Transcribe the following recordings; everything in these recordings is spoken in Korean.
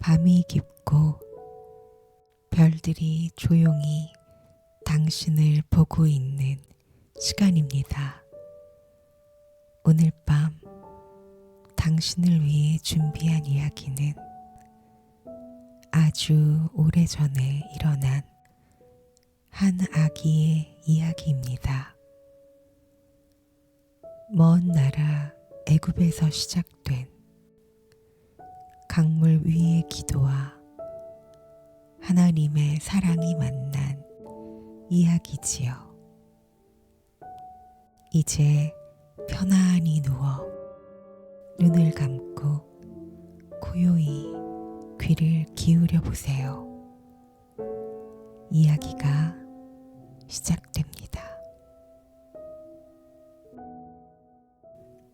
밤이 깊고 별들이 조용히 당신을 보고 있는 시간입니다. 오늘 밤 당신을 위해 준비한 이야기는 아주 오래전에 일어난 한 아기의 이야기입니다. 먼 나라 애굽에서 시작된 강물 위의 기도와 하나님의 사랑이 만난 이야기지요. 이제 편안히 누워 눈을 감고 고요히 귀를 기울여 보세요. 이야기가 시작됩니다.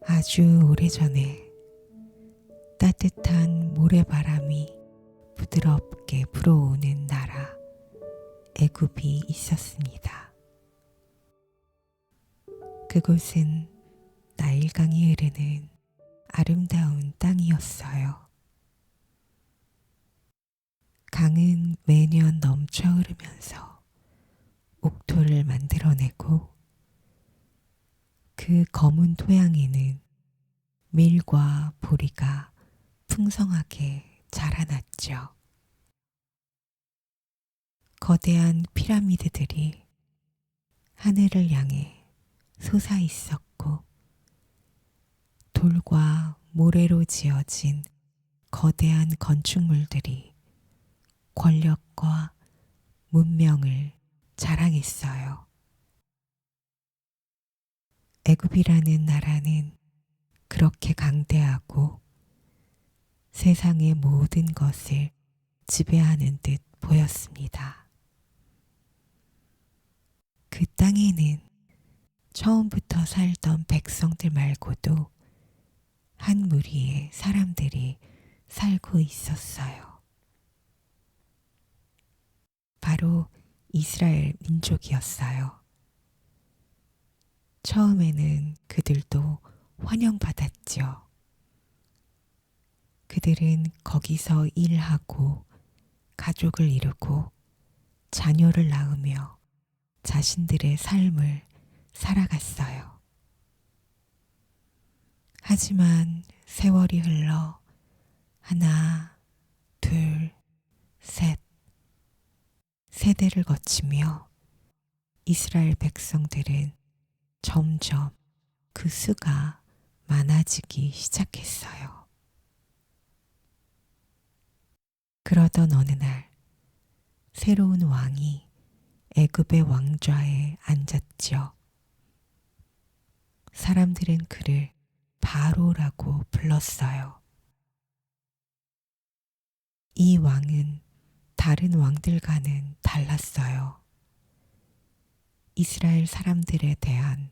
아주 오래전에 따뜻한 모래바람이 부드럽게 불어오는 나라 애굽이 있었습니다. 그곳은 나일강이 흐르는 아름다운 땅이었어요. 강은 매년 넘쳐 흐르면서 옥토를 만들어내고 그 검은 토양에는 밀과 보리가 풍성하게 자라났죠. 거대한 피라미드들이 하늘을 향해 솟아 있었고 돌과 모래로 지어진 거대한 건축물들이 권력과 문명을 자랑했어요. 애굽이라는 나라는 그렇게 강대하고 세상의 모든 것을 지배하는 듯 보였습니다. 그 땅에는 처음부터 살던 백성들 말고도 한 무리의 사람들이 살고 있었어요. 바로 이스라엘 민족이었어요. 처음에는 그들도 환영받았죠. 그들은 거기서 일하고 가족을 이루고 자녀를 낳으며 자신들의 삶을 살아갔어요. 하지만 세월이 흘러 하나, 둘, 셋 세대를 거치며 이스라엘 백성들은 점점 그 수가 많아지기 시작했어요. 그러던 어느 날 새로운 왕이 애굽의 왕좌에 앉았죠. 사람들은 그를 바로라고 불렀어요. 이 왕은 다른 왕들과는 달랐어요. 이스라엘 사람들에 대한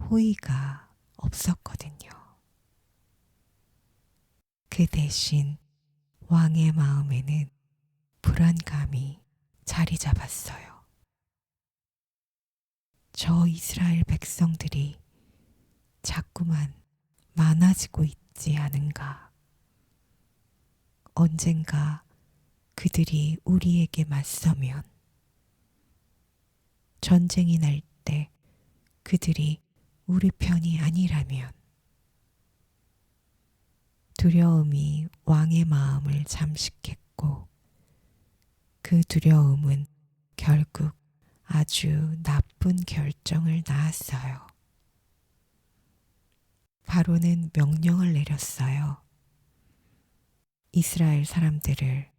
호의가 없었거든요. 그 대신 왕의 마음에는 불안감이 자리 잡았어요. 저 이스라엘 백성들이 자꾸만 많아지고 있지 않은가. 언젠가 그들이 우리에게 맞서면 전쟁이 날 때 그들이 우리 편이 아니라면 두려움이 왕의 마음을 잠식했고 그 두려움은 결국 아주 나쁜 결정을 낳았어요. 바로는 명령을 내렸어요. 이스라엘 사람들을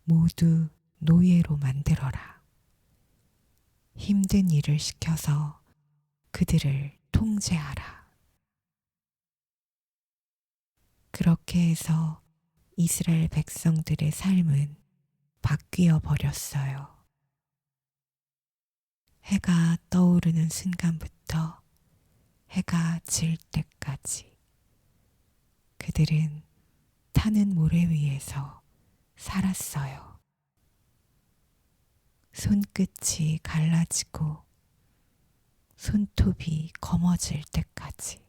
모두 노예로 만들어라. 힘든 일을 시켜서 그들을 통제하라. 그렇게 해서 이스라엘 백성들의 삶은 바뀌어 버렸어요. 해가 떠오르는 순간부터 해가 질 때까지 그들은 타는 모래 위에서 살았어요. 손끝이 갈라지고 손톱이 검어질 때까지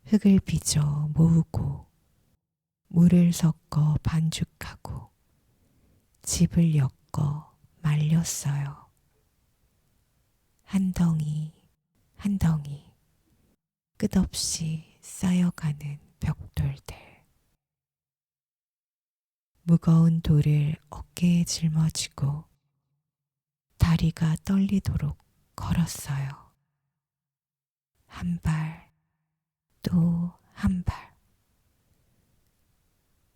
흙을 빚어 모으고 물을 섞어 반죽하고 즙을 엮어 말렸어요. 한 덩이 한 덩이 끝없이 쌓여가는 벽돌들. 무거운 돌을 어깨에 짊어지고 다리가 떨리도록 걸었어요. 한 발, 또 한 발.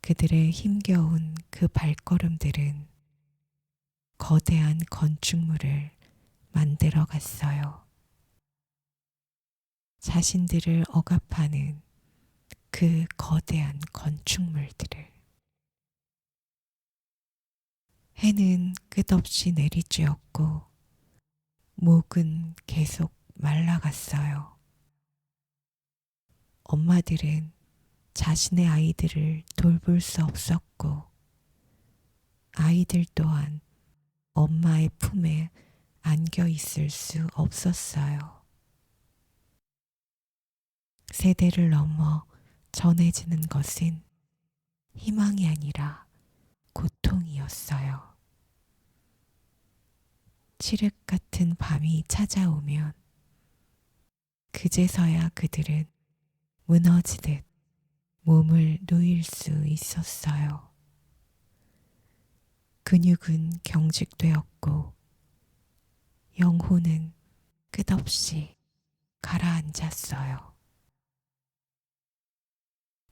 그들의 힘겨운 그 발걸음들은 거대한 건축물을 만들어 갔어요. 자신들을 억압하는 그 거대한 건축물들을. 해는 끝없이 내리쬐었고 목은 계속 말라갔어요. 엄마들은 자신의 아이들을 돌볼 수 없었고 아이들 또한 엄마의 품에 안겨 있을 수 없었어요. 세대를 넘어 전해지는 것은 희망이 아니라 고통이었어요. 칠흑 같은 밤이 찾아오면 그제서야 그들은 무너지듯 몸을 누일 수 있었어요. 근육은 경직되었고 영혼은 끝없이 가라앉았어요.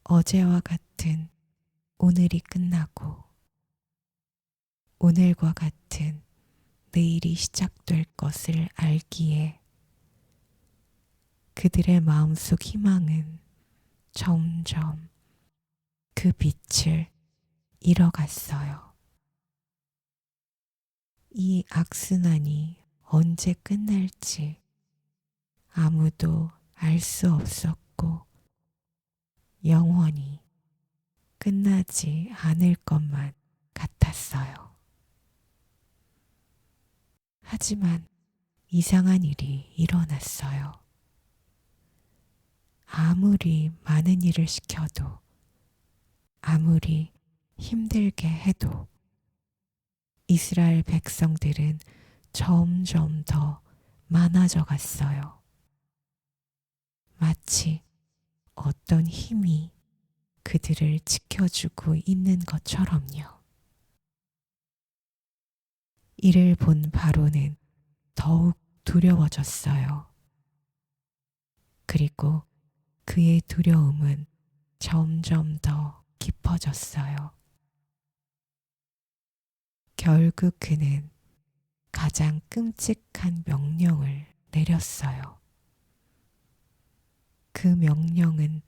어제와 같은 오늘이 끝나고 오늘과 같은 내일이 시작될 것을 알기에 그들의 마음속 희망은 점점 그 빛을 잃어갔어요. 이 악순환이 언제 끝날지 아무도 알 수 없었고 영원히 끝나지 않을 것만 같았어요. 하지만 이상한 일이 일어났어요. 아무리 많은 일을 시켜도 아무리 힘들게 해도 이스라엘 백성들은 점점 더 많아져 갔어요. 마치 어떤 힘이 그들을 지켜주고 있는 것처럼요. 이를 본 바로는 더욱 두려워졌어요. 그리고 그의 두려움은 점점 더 깊어졌어요. 결국 그는 가장 끔찍한 명령을 내렸어요. 그 명령은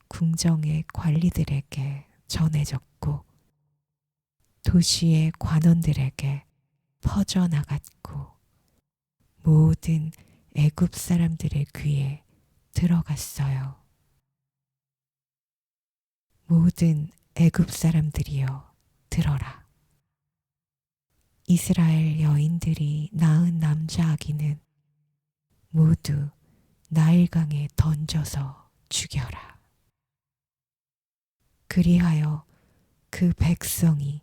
궁정의 관리들에게 전해졌고 도시의 관원들에게 퍼져나갔고 모든 애굽 사람들의 귀에 들어갔어요. 모든 애굽 사람들이여 들어라. 이스라엘 여인들이 낳은 남자 아기는 모두 나일강에 던져서 죽여라. 그리하여 그 백성이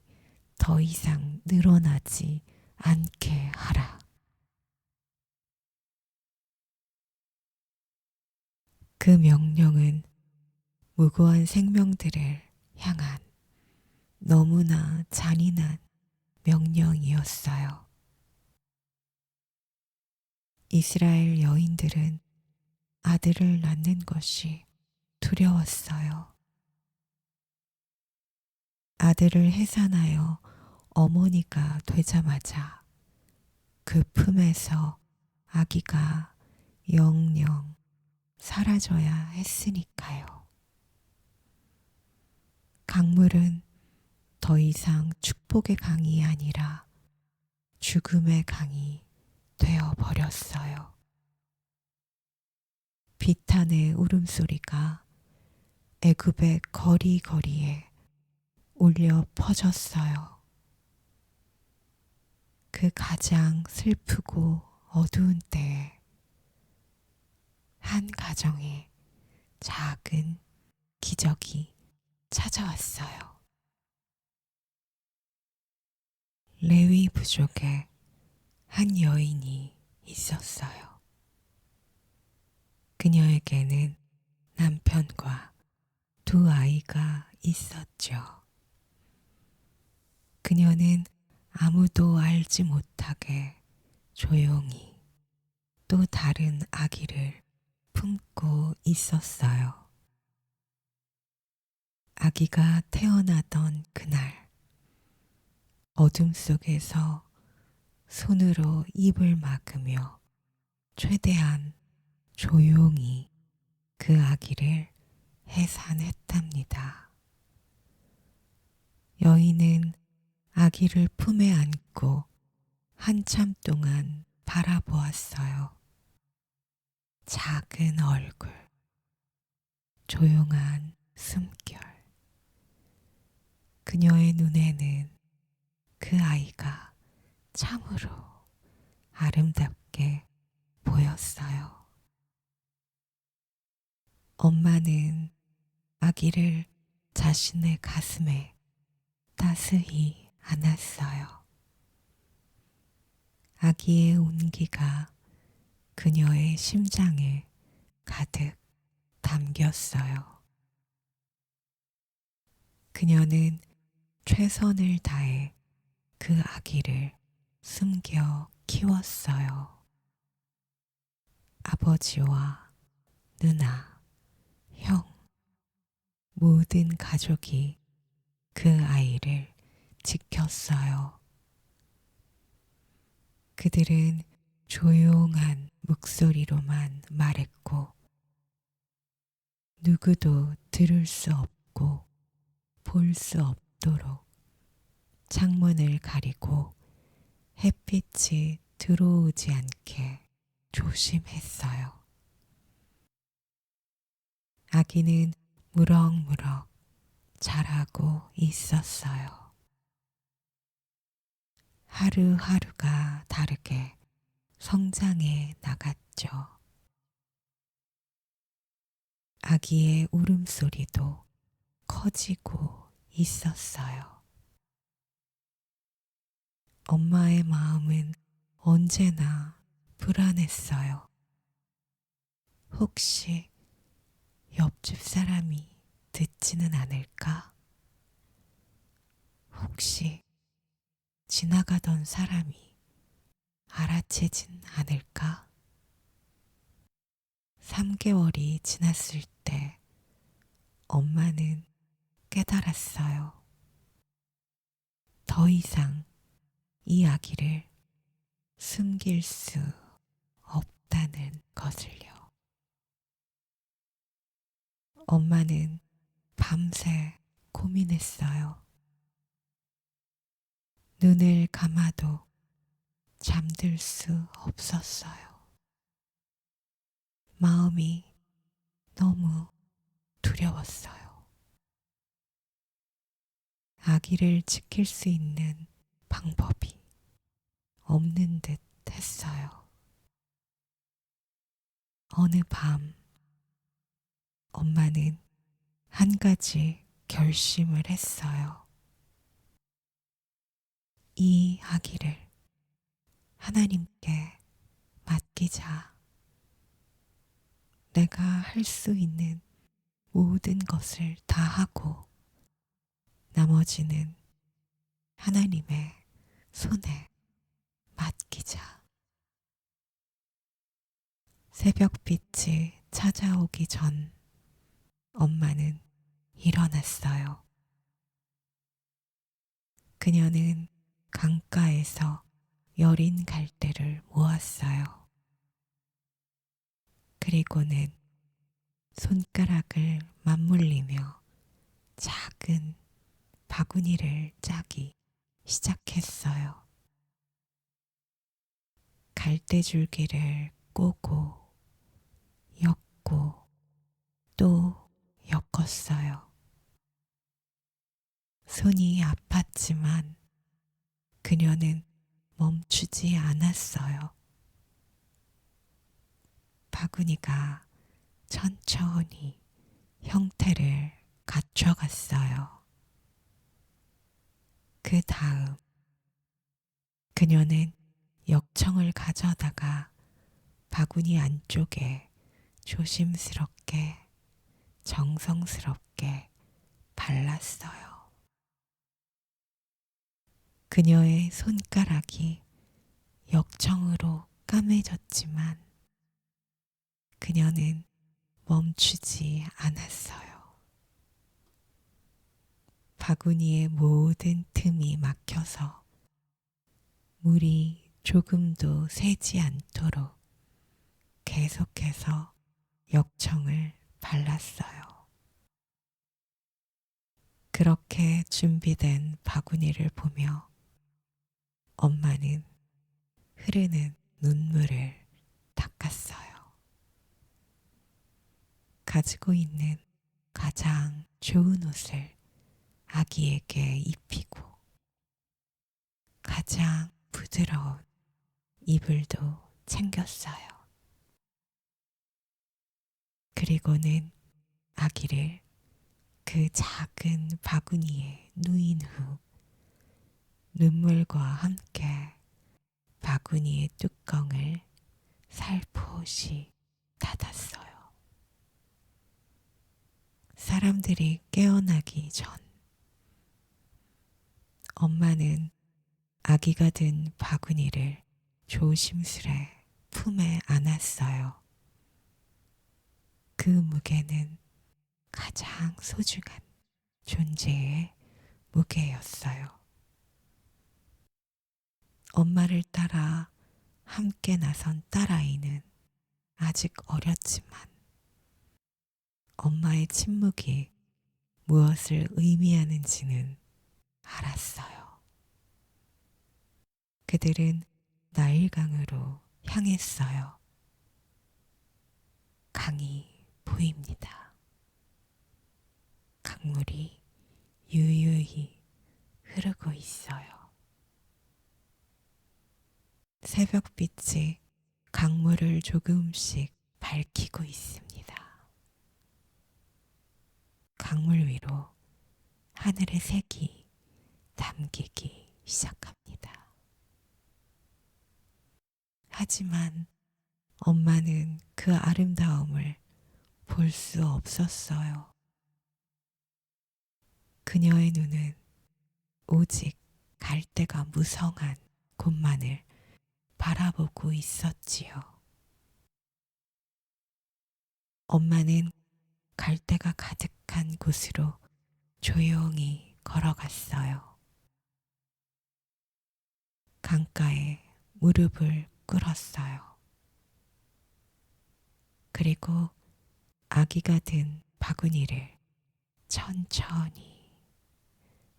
더 이상 늘어나지 않게 하라. 그 명령은 무고한 생명들을 향한 너무나 잔인한 명령이었어요. 이스라엘 여인들은 아들을 낳는 것이 두려웠어요. 아들을 해산하여 어머니가 되자마자 그 품에서 아기가 영영 사라져야 했으니까요. 강물은 더 이상 축복의 강이 아니라 죽음의 강이 되어 버렸어요. 비탄의 울음소리가 애굽의 거리거리에 울려 퍼졌어요. 그 가장 슬프고 어두운 때에 한 가정에 작은 기적이 찾아왔어요. 레위 부족에 한 여인이 있었어요. 그녀에게는 남편과 두 아이가 있었죠. 그녀는 아무도 알지 못하게 조용히 또 다른 아기를 품고 있었어요. 아기가 태어나던 그날, 어둠 속에서 손으로 입을 막으며 최대한 조용히 그 아기를 해산했답니다. 여인은 아기를 품에 안고 한참 동안 바라보았어요. 작은 얼굴, 조용한 숨결. 그녀의 눈에는 그 아이가 참으로 아름답게 보였어요. 엄마는 아기를 자신의 가슴에 따스히 안았어요. 아기의 온기가 그녀의 심장에 가득 담겼어요. 그녀는 최선을 다해 그 아기를 숨겨 키웠어요. 아버지와 누나, 형, 모든 가족이 그 아이를 지켰어요. 그들은 조용한 목소리로만 말했고, 누구도 들을 수 없고 볼 수 없도록 창문을 가리고 햇빛이 들어오지 않게 조심했어요. 아기는 무럭무럭 자라고 있었어요. 하루하루가 다르게 성장해 나갔죠. 아기의 울음소리도 커지고 있었어요. 엄마의 마음은 언제나 불안했어요. 혹시 옆집 사람이 듣지는 않을까? 혹시 지나가던 사람이 알아채진 않을까? 3개월이 지났을 때 엄마는 깨달았어요. 더 이상 이 아기를 숨길 수 없다는 것을요. 엄마는 밤새 고민했어요. 눈을 감아도 잠들 수 없었어요. 마음이 너무 두려웠어요. 아기를 지킬 수 있는 방법이 없는 듯 했어요. 어느 밤, 엄마는 한 가지 결심을 했어요. 이 아기를 하나님께 맡기자. 내가 할 수 있는 모든 것을 다 하고 나머지는 하나님의 손에 맡기자. 새벽빛이 찾아오기 전 엄마는 일어났어요. 그녀는 강가에서 여린 갈대를 모았어요. 그리고는 손가락을 맞물리며 작은 바구니를 짜기 시작했어요. 갈대줄기를 꼬고 엮고 또 엮었어요. 손이 아팠지만 그녀는 멈추지 않았어요. 바구니가 천천히 형태를 갇혀갔어요. 그 다음 그녀는 역청을 가져다가 바구니 안쪽에 조심스럽게 정성스럽게 발랐어요. 그녀의 손가락이 역청으로 까매졌지만 그녀는 멈추지 않았어요. 바구니의 모든 틈이 막혀서 물이 조금도 새지 않도록 계속해서 역청을 발랐어요. 그렇게 준비된 바구니를 보며 엄마는 흐르는 눈물을 닦았어요. 가지고 있는 가장 좋은 옷을 아기에게 입히고 가장 부드러운 이불도 챙겼어요. 그리고는 아기를 그 작은 바구니에 누인 후 눈물과 함께 바구니의 뚜껑을 살포시 닫았어요. 사람들이 깨어나기 전 엄마는 아기가 든 바구니를 조심스레 품에 안았어요. 그 무게는 가장 소중한 존재의 무게였어요. 엄마를 따라 함께 나선 딸아이는 아직 어렸지만 엄마의 침묵이 무엇을 의미하는지는 알았어요. 그들은 나일강으로 향했어요. 강이 보입니다. 강물이 유유히 흐르고 있어요. 새벽빛이 강물을 조금씩 밝히고 있습니다. 강물 위로 하늘의 색이 담기기 시작합니다. 하지만 엄마는 그 아름다움을 볼 수 없었어요. 그녀의 눈은 오직 갈대가 무성한 곳만을 바라보고 있었지요. 엄마는 갈대가 가득한 곳으로 조용히 걸어갔어요. 강가에 무릎을 꿇었어요. 그리고 아기가 든 바구니를 천천히,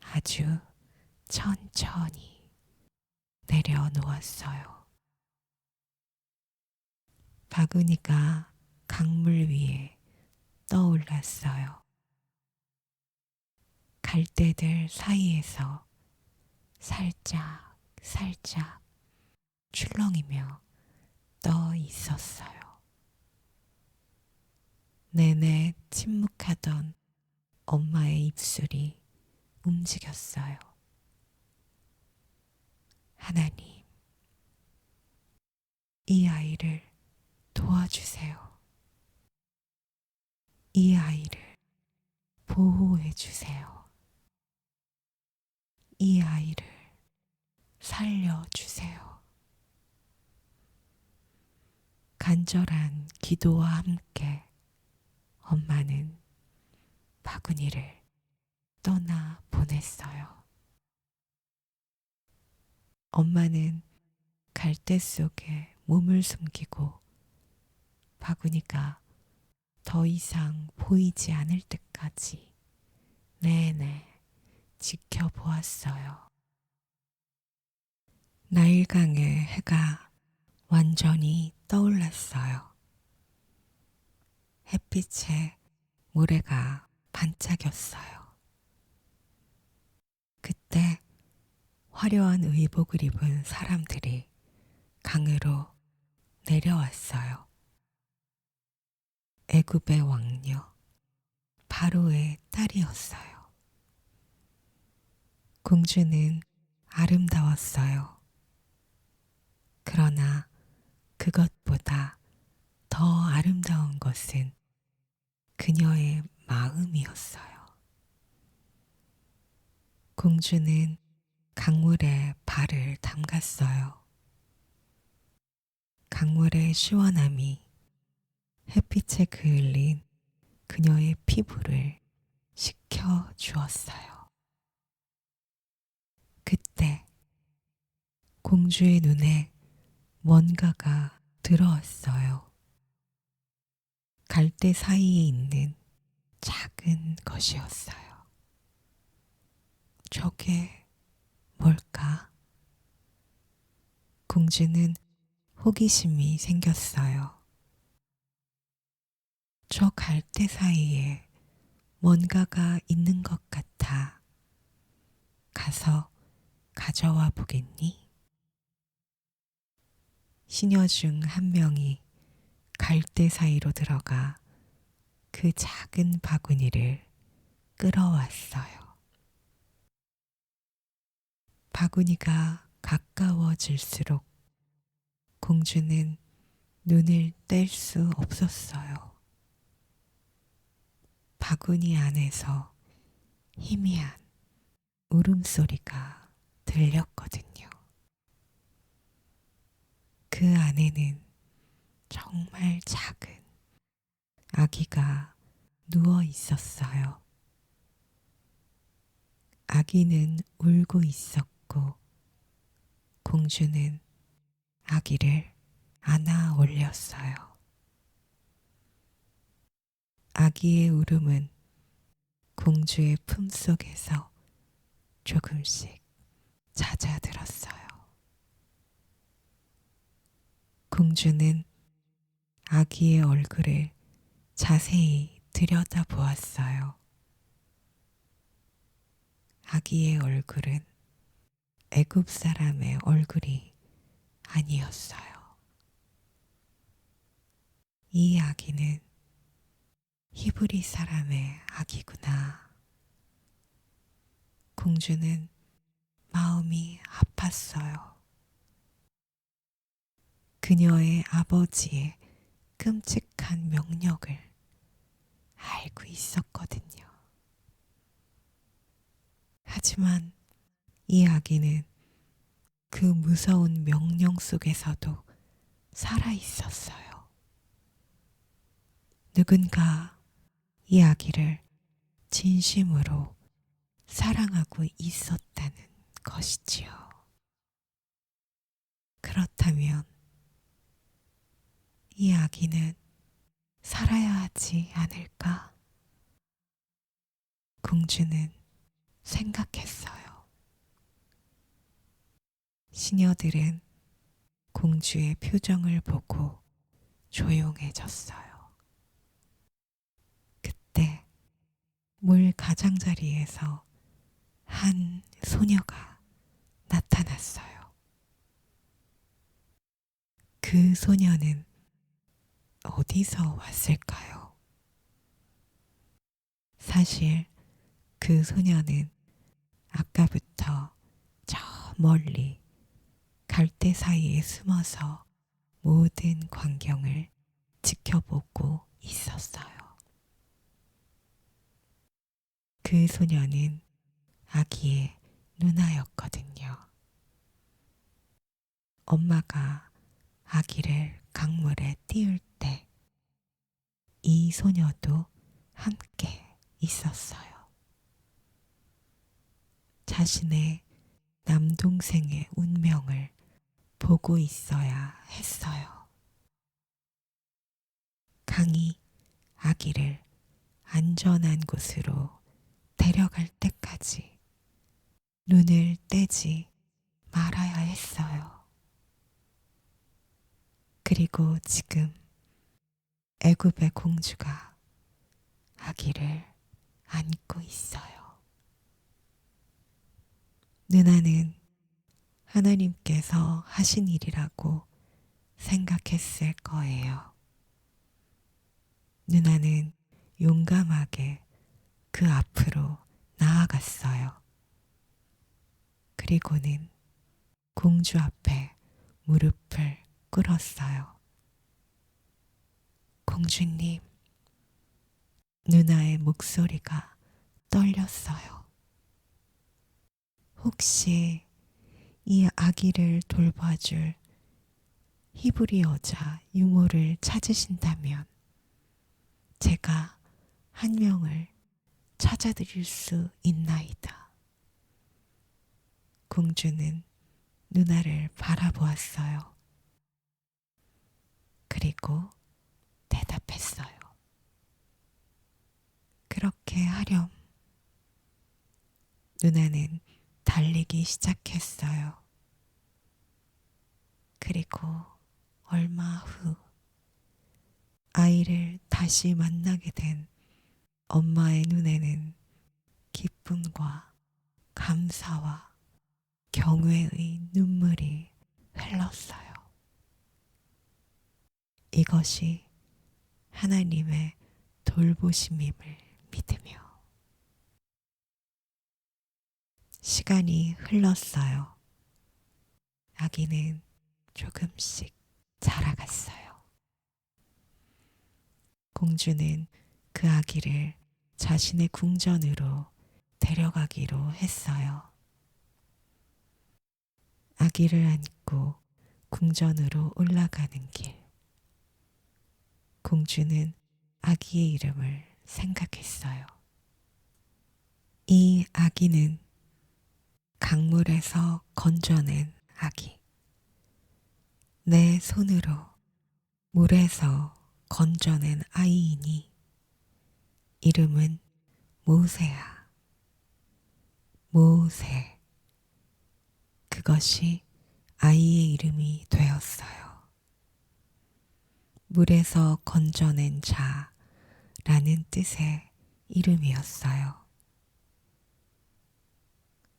아주 천천히 내려놓았어요. 바구니가 강물 위에 떠올랐어요. 갈대들 사이에서 살짝 살짝 출렁이며 떠 있었어요. 내내 침묵하던 엄마의 입술이 움직였어요. 하나님, 이 아이를 도와주세요. 이 아이를 보호해 주세요. 이 아이를 살려주세요. 간절한 기도와 함께 엄마는 바구니를 떠나 보냈어요. 엄마는 갈대 속에 몸을 숨기고 바구니가 더 이상 보이지 않을 때까지 내내 지켜보았어요. 나일강의 해가 완전히 떠올랐어요. 햇빛에 모래가 반짝였어요. 그때 화려한 의복을 입은 사람들이 강으로 내려왔어요. 애굽의 왕녀 바로의 딸이었어요. 공주는 아름다웠어요. 그러나 그것보다 더 아름다운 것은 그녀의 마음이었어요. 공주는 강물에 발을 담갔어요. 강물의 시원함이 햇빛에 그을린 그녀의 피부를 식혀 주었어요. 그때 공주의 눈에 뭔가가 들어왔어요. 갈대 사이에 있는 작은 것이었어요. 저게 뭘까? 공주는 호기심이 생겼어요. 저 갈대 사이에 뭔가가 있는 것 같아. 가서 가져와 보겠니? 시녀 중 한 명이 갈대 사이로 들어가 그 작은 바구니를 끌어왔어요. 바구니가 가까워질수록 공주는 눈을 뗄 수 없었어요. 바구니 안에서 희미한 울음소리가 들렸거든요. 그 안에는 정말 작은 아기가 누워 있었어요. 아기는 울고 있었고 공주는 아기를 안아 올렸어요. 아기의 울음은 공주의 품속에서 조금씩 잦아들었어요. 공주는 아기의 얼굴을 자세히 들여다보았어요. 아기의 얼굴은 애굽 사람의 얼굴이 아니었어요. 이 아기는 히브리 사람의 아기구나. 공주는 마음이 아팠어요. 그녀의 아버지의 끔찍한 명령을 알고 있었거든요. 하지만 이 아기는 그 무서운 명령 속에서도 살아 있었어요. 누군가 이 아기를 진심으로 사랑하고 있었다는 것이지요. 그렇다면 이 아기는 살아야 하지 않을까? 공주는 생각했어요. 시녀들은 공주의 표정을 보고 조용해졌어요. 그때 물 가장자리에서 한 소녀가 나타났어요. 그 소녀는 어디서 왔을까요? 사실 그 소녀는 아까부터 저 멀리 갈대 사이에 숨어서 모든 광경을 지켜보고 있었어요. 그 소녀는 아기의 누나였거든요. 엄마가 아기를 강물에 띄울 때 이 소녀도 함께 있었어요. 자신의 남동생의 운명을 보고 있어야 했어요. 강이 아기를 안전한 곳으로 데려갈 때까지 눈을 떼지 말아야 했어요. 그리고 지금 애굽의 공주가 아기를 안고 있어요. 누나는 하나님께서 하신 일이라고 생각했을 거예요. 누나는 용감하게 그 앞으로 나아갔어요. 그리고는 공주 앞에 무릎을 꿇었어요. 공주님, 누나의 목소리가 떨렸어요. 혹시 이 아기를 돌봐줄 히브리 여자 유모를 찾으신다면 제가 한 명을 찾아드릴 수 있나이다. 공주는 누나를 바라보았어요. 그리고 대답했어요. 그렇게 하렴. 누나는 달리기 시작했어요. 그리고 얼마 후 아이를 다시 만나게 된 엄마의 눈에는 기쁨과 감사와 경외의 눈물이 흘렀어요. 이것이 하나님의 돌보심임을 믿으며 시간이 흘렀어요. 아기는 조금씩 자라갔어요. 공주는 그 아기를 자신의 궁전으로 데려가기로 했어요. 아기를 안고 궁전으로 올라가는 길. 공주는 아기의 이름을 생각했어요. 이 아기는 강물에서 건져낸 아기. 내 손으로 물에서 건져낸 아이이니 이름은 모세야. 모세. 그것이 아이의 이름이 되었어요. 물에서 건져낸 자라는 뜻의 이름이었어요.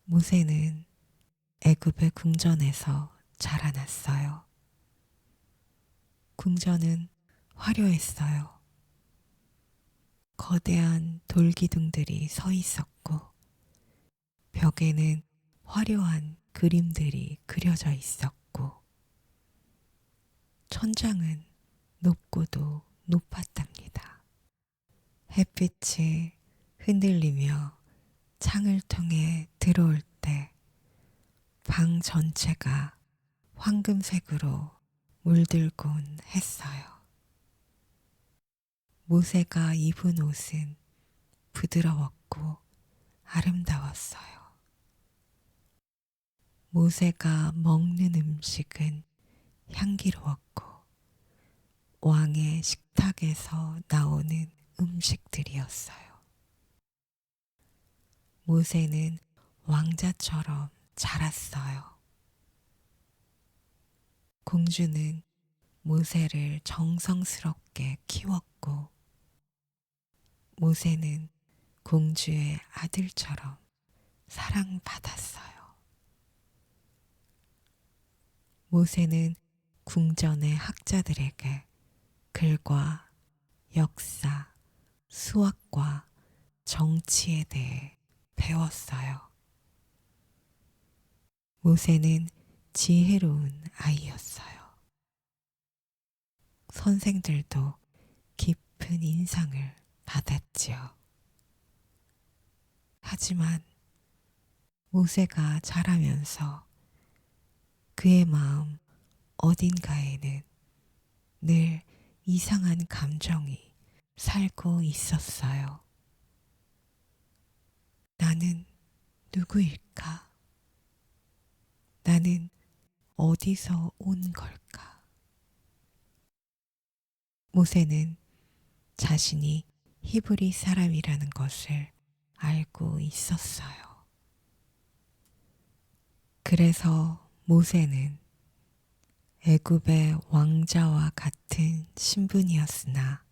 모세는 애굽의 궁전에서 자라났어요. 궁전은 화려했어요. 거대한 돌기둥들이 서 있었고 벽에는 화려한 그림들이 그려져 있었고 천장은 높고도 높았답니다. 햇빛이 흔들리며 창을 통해 들어올 때 방 전체가 황금색으로 물들곤 했어요. 모세가 입은 옷은 부드러웠고 아름다웠어요. 모세가 먹는 음식은 향기로웠고 왕의 식탁에서 나오는 음식들이었어요. 모세는 왕자처럼 자랐어요. 공주는 모세를 정성스럽게 키웠고 모세는 공주의 아들처럼 사랑받았어요. 모세는 궁전의 학자들에게 글과 역사, 수학과 정치에 대해 배웠어요. 모세는 지혜로운 아이였어요. 선생들도 깊은 인상을 받았지요. 하지만 모세가 자라면서 그의 마음 어딘가에는 늘 이상한 감정이 살고 있었어요. 나는 누구일까? 나는 어디서 온 걸까? 모세는 자신이 히브리 사람이라는 것을 알고 있었어요. 그래서 모세는 애굽의 왕자와 같은 신분이었으나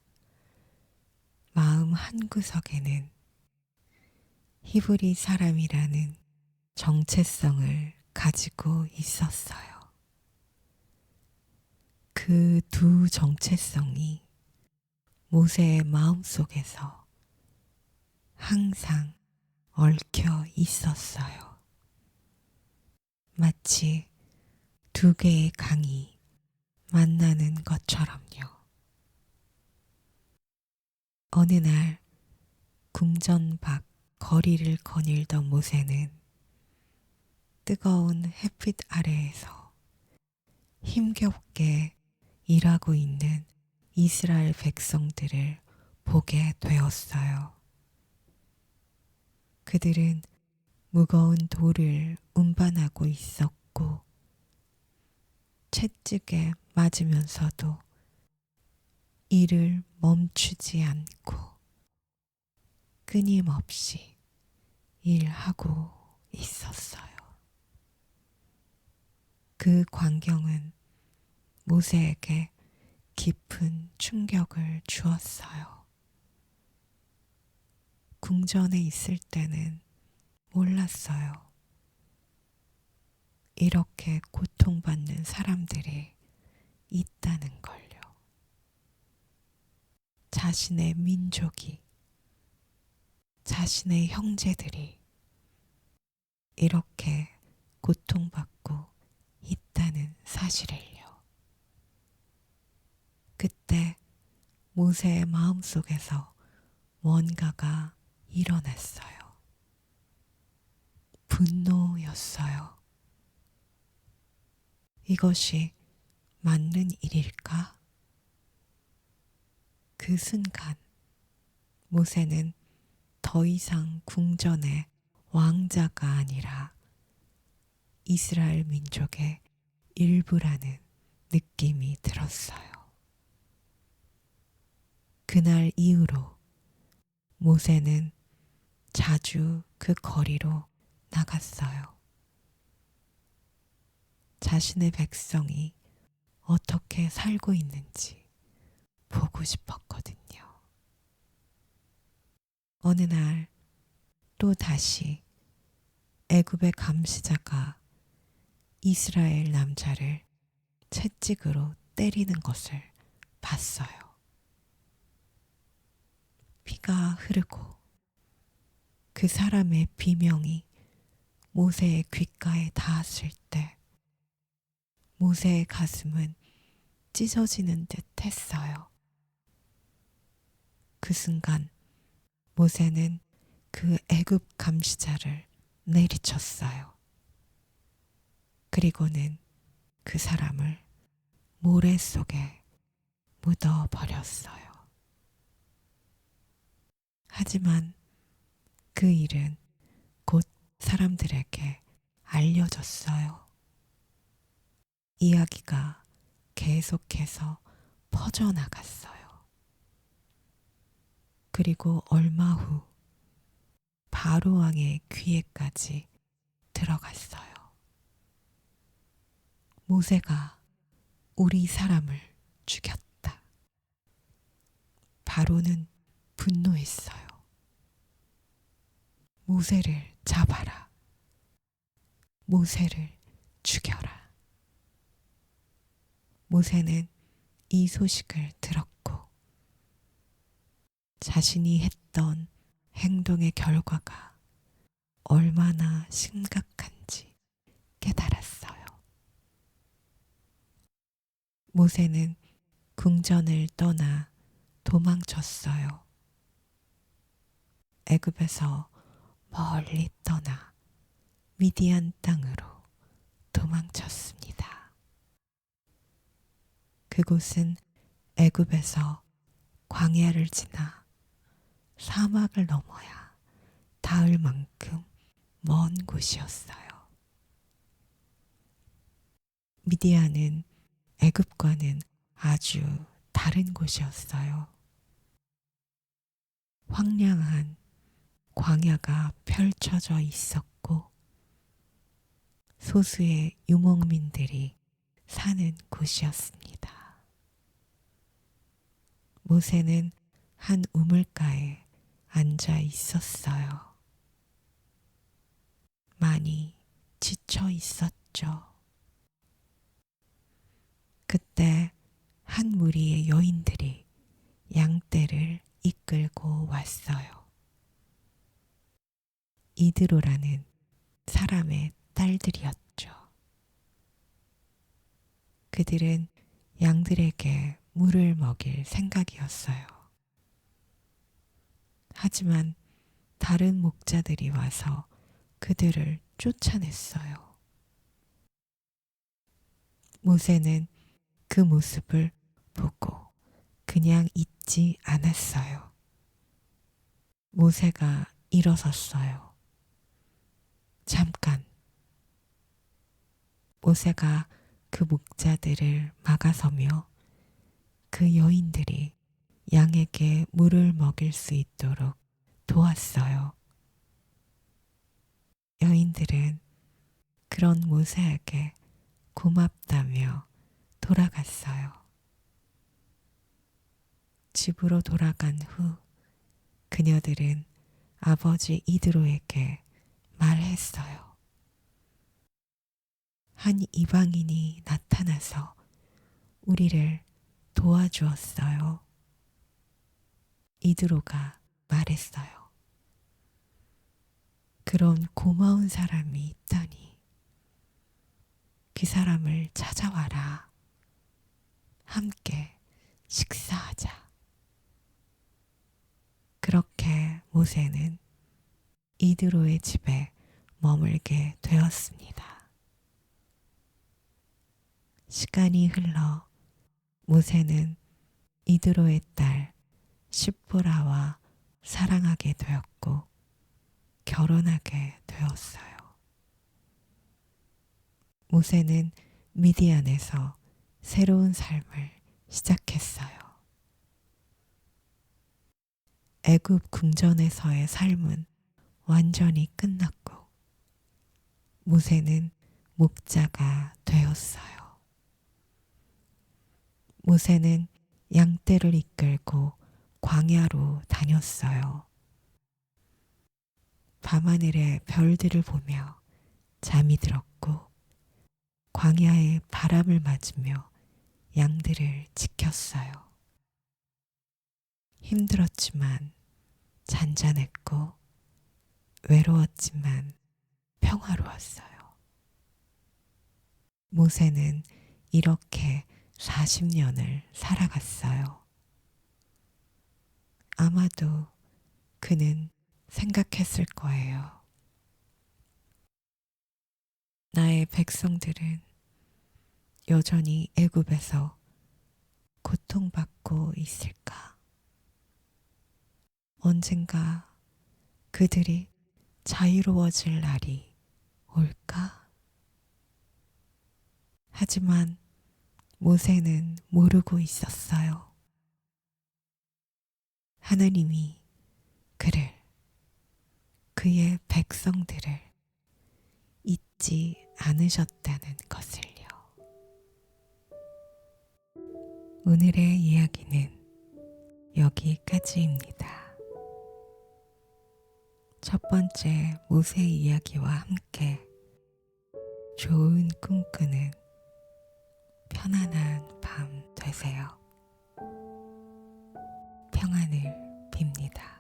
마음 한구석에는 히브리 사람이라는 정체성을 가지고 있었어요. 그 두 정체성이 모세의 마음속에서 항상 얽혀 있었어요. 마치 두 개의 강이 만나는 것처럼요. 어느 날 궁전 밖 거리를 거닐던 모세는 뜨거운 햇빛 아래에서 힘겹게 일하고 있는 이스라엘 백성들을 보게 되었어요. 그들은 무거운 돌을 운반하고 있었고 채찍에 맞으면서도 일을 멈추지 않고 끊임없이 일하고 있었어요. 그 광경은 모세에게 깊은 충격을 주었어요. 궁전에 있을 때는 몰랐어요. 이렇게 고통받는 사람들이 있다는 걸요. 자신의 민족이, 자신의 형제들이 이렇게 고통받고 있다는 사실을요. 그때 모세의 마음속에서 뭔가가 일어났어요. 분노였어요. 이것이 맞는 일일까? 그 순간 모세는 더 이상 궁전의 왕자가 아니라 이스라엘 민족의 일부라는 느낌이 들었어요. 그날 이후로 모세는 자주 그 거리로 나갔어요. 자신의 백성이 어떻게 살고 있는지 보고 싶었거든요. 어느 날 또 다시 애굽의 감시자가 이스라엘 남자를 채찍으로 때리는 것을 봤어요. 피가 흐르고 그 사람의 비명이 모세의 귓가에 닿았을 때 모세의 가슴은 찢어지는 듯 했어요. 그 순간 모세는 그 애굽 감시자를 내리쳤어요. 그리고는 그 사람을 모래 속에 묻어버렸어요. 하지만 그 일은 곧 사람들에게 알려졌어요. 이야기가 계속해서 퍼져나갔어요. 그리고 얼마 후 바로 왕의 귀에까지 들어갔어요. 모세가 우리 사람을 죽였다. 바로는 분노했어요. 모세를 잡아라. 모세를 죽여라. 모세는 이 소식을 들었고 자신이 했던 행동의 결과가 얼마나 심각한지 깨달았어요. 모세는 궁전을 떠나 도망쳤어요. 애굽에서 멀리 떠나 미디안 땅으로 도망쳤습니다. 그곳은 애굽에서 광야를 지나 사막을 넘어야 닿을 만큼 먼 곳이었어요. 미디안은 애굽과는 아주 다른 곳이었어요. 황량한 광야가 펼쳐져 있었고 소수의 유목민들이 사는 곳이었습니다. 모세는 한 우물가에 앉아 있었어요. 많이 지쳐 있었죠. 그때 한 무리의 여인들이 양떼를 이끌고 왔어요. 이드로라는 사람의 딸들이었죠. 그들은 양들에게 물을 먹일 생각이었어요. 하지만 다른 목자들이 와서 그들을 쫓아냈어요. 모세는 그 모습을 보고 그냥 있지 않았어요. 모세가 일어섰어요. 잠깐. 모세가 그 목자들을 막아서며 그 여인들이 양에게 물을 먹일 수 있도록 도왔어요. 여인들은 그런 모세에게 고맙다며 돌아갔어요. 집으로 돌아간 후 그녀들은 아버지 이드로에게 말했어요. 한 이방인이 나타나서 우리를 도와주었어요. 이드로가 말했어요. 그런 고마운 사람이 있다니. 그 사람을 찾아와라. 함께 식사하자. 그렇게 모세는 이드로의 집에 머물게 되었습니다. 시간이 흘러 모세는 이드로의 딸 십보라와 사랑하게 되었고 결혼하게 되었어요. 모세는 미디안에서 새로운 삶을 시작했어요. 애굽 궁전에서의 삶은 완전히 끝났고 모세는 목자가 되었어요. 모세는 양떼를 이끌고 광야로 다녔어요. 밤하늘의 별들을 보며 잠이 들었고 광야의 바람을 맞으며 양들을 지켰어요. 힘들었지만 잔잔했고 외로웠지만 평화로웠어요. 모세는 이렇게 40년을 살아갔어요. 아마도 그는 생각했을 거예요. 나의 백성들은 여전히 애굽에서 고통받고 있을까? 언젠가 그들이 자유로워질 날이 올까? 하지만 모세는 모르고 있었어요. 하나님이 그를, 그의 백성들을 잊지 않으셨다는 것을요. 오늘의 이야기는 여기까지입니다. 첫 번째 모세 이야기와 함께 좋은 꿈 꾸는 편안한 밤 되세요. 평안을 빕니다.